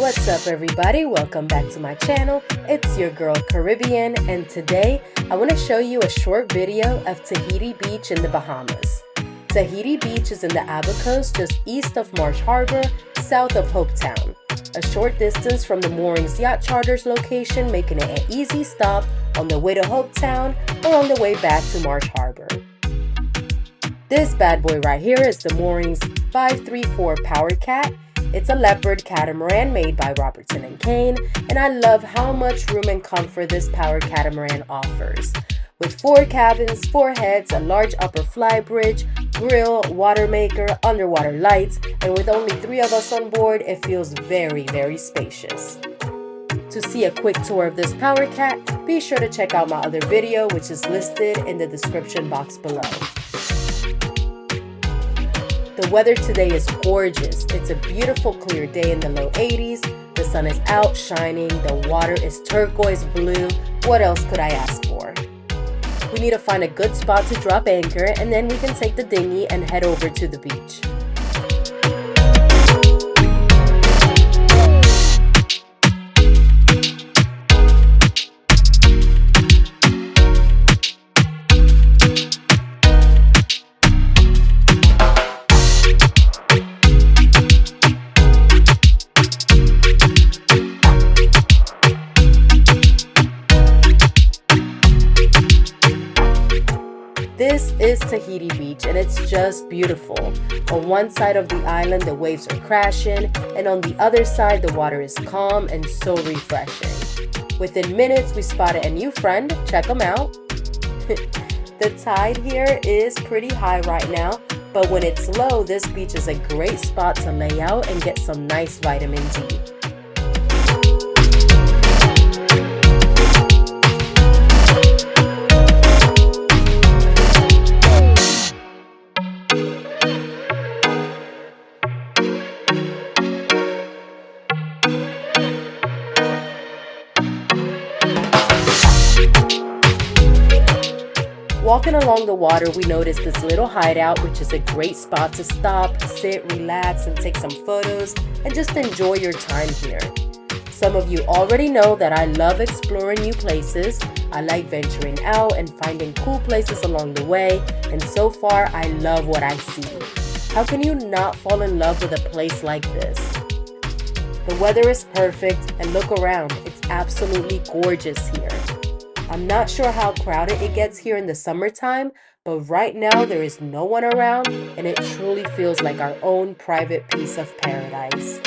What's up everybody, welcome back to my channel. It's your girl Caribbean, and today I want to show you a short video of Tahiti Beach in the Bahamas. Tahiti Beach is in the Abacos, just east of Marsh Harbor, south of Hopetown. A short distance from the Moorings yacht charters location, making it an easy stop on the way to Hopetown or on the way back to Marsh Harbor. This bad boy right here is the Moorings 534 Power Cat. It's a Leopard catamaran made by Robertson and Kane, and I love how much room and comfort this power catamaran offers. With 4 cabins, 4 heads, a large upper fly bridge, grill, water maker, underwater lights, and with only 3 of us on board, it feels very, very spacious. To see a quick tour of this power cat, be sure to check out my other video, which is listed in the description box below. The weather today is gorgeous. It's a beautiful clear day in the low 80s. The sun is out shining. The water is turquoise blue. What else could I ask for? We need to find a good spot to drop anchor, and then we can take the dinghy and head over to the beach. This is Tahiti Beach, and it's just beautiful. On one side of the island, the waves are crashing, and on the other side, the water is calm and so refreshing. Within minutes, we spotted a new friend. Check them out. The tide here is pretty high right now, but when it's low, this beach is a great spot to lay out and get some nice vitamin D. Walking along the water, we noticed this little hideout, which is a great spot to stop, sit, relax, and take some photos, and just enjoy your time here. Some of you already know that I love exploring new places. I like venturing out and finding cool places along the way, and so far, I love what I see. How can you not fall in love with a place like this? The weather is perfect, and look around, it's absolutely gorgeous here. I'm not sure how crowded it gets here in the summertime, but right now there is no one around, and it truly feels like our own private piece of paradise.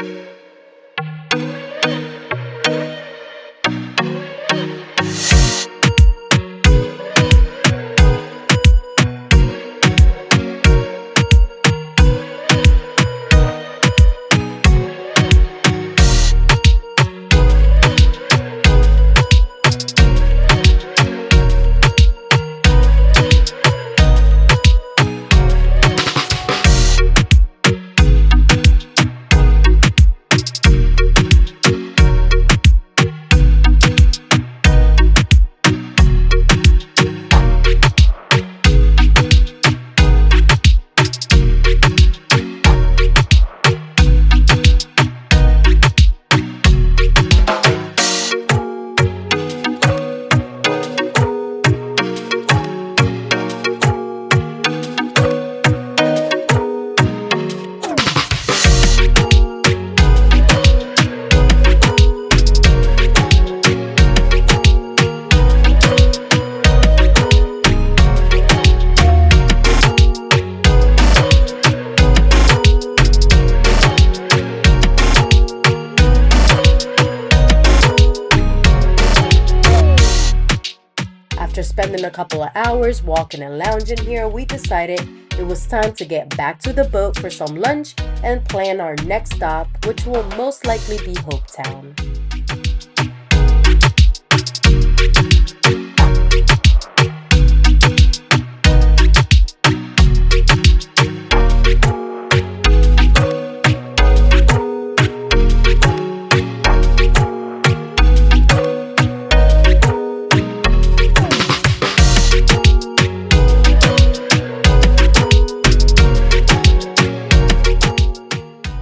After spending a couple of hours walking and lounging here, we decided it was time to get back to the boat for some lunch and plan our next stop, which will most likely be Hopetown.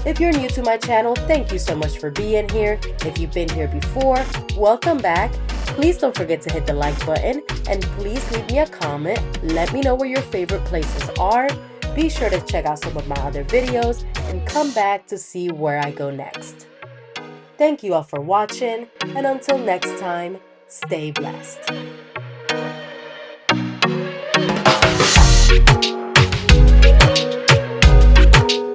If you're new to my channel, thank you so much for being here. If you've been here before, welcome back. Please don't forget to hit the like button and please leave me a comment. Let me know where your favorite places are. Be sure to check out some of my other videos and come back to see where I go next. Thank you all for watching, and until next time, stay blessed.